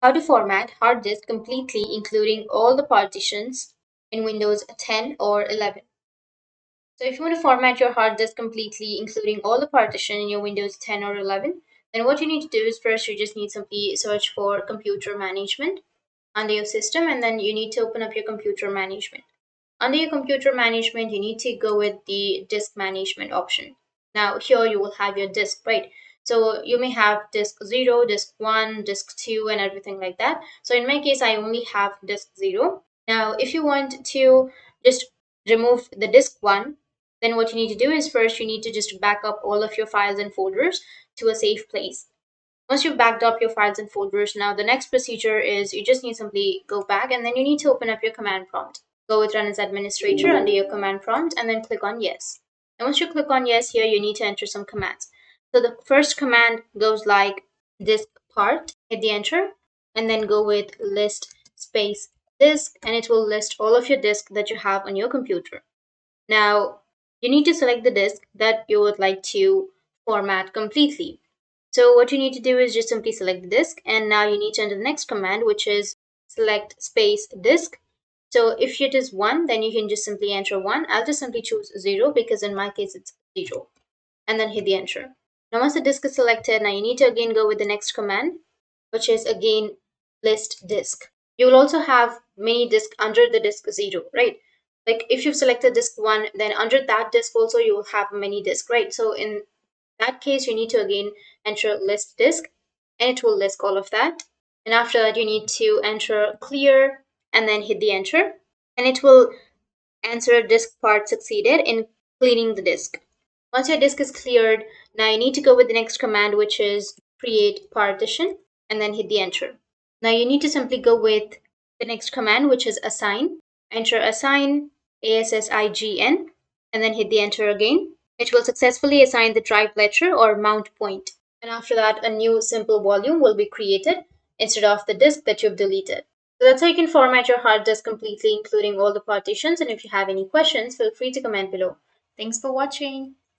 How to format hard disk completely, including all the partitions in Windows 10 or 11. So if you want to format your hard disk completely, including all the partition in your Windows 10 or 11, then what you need to do is first you just need simply search for computer management under your system, and then you need to open up your computer management. Under your computer management, you need to go with the disk management option. Now here you will have your disk, right? So you may have disk 0, disk 1, disk 2, and everything like that. So in my case, I only have disk 0. Now if you want to just remove the disk 1, then what you need to do is first you need to just back up all of your files and folders to a safe place. Once you've backed up your files and folders, now the next procedure is you just need to simply go back, and then you need to open up your command prompt. Go with Run as Administrator under your command prompt and then click on Yes. And once you click on Yes here, you need to enter some commands. So the first command goes like Diskpart, hit the enter, and then go with list space disk, and it will list all of your disk that you have on your computer. Now, you need to select the disk that you would like to format completely. So what you need to do is just simply select the disk, and now you need to enter the next command, which is select space disk. So if it is 1, then you can just simply enter 1. I'll just simply choose 0 because in my case it's 0, and then hit the enter. Now once the disk is selected, now you need to again go with the next command, which is again list disk. You will also have many disks under the disk 0, right? Like if you've selected disk 1, then under that disk also you will have many disks, right? So in that case, you need to again enter list disk, and it will list all of that. And after that, you need to enter clear and then hit the enter, and it will answer disk part succeeded in cleaning the disk. Once your disk is cleared, now you need to go with the next command, which is create partition, and then hit the enter. Now you need to simply go with the next command, which is assign. Enter assign, ASSIGN, and then hit the enter again. It will successfully assign the drive letter or mount point. And after that, a new simple volume will be created instead of the disk that you've deleted. So that's how you can format your hard disk completely, including all the partitions. And if you have any questions, feel free to comment below. Thanks for watching.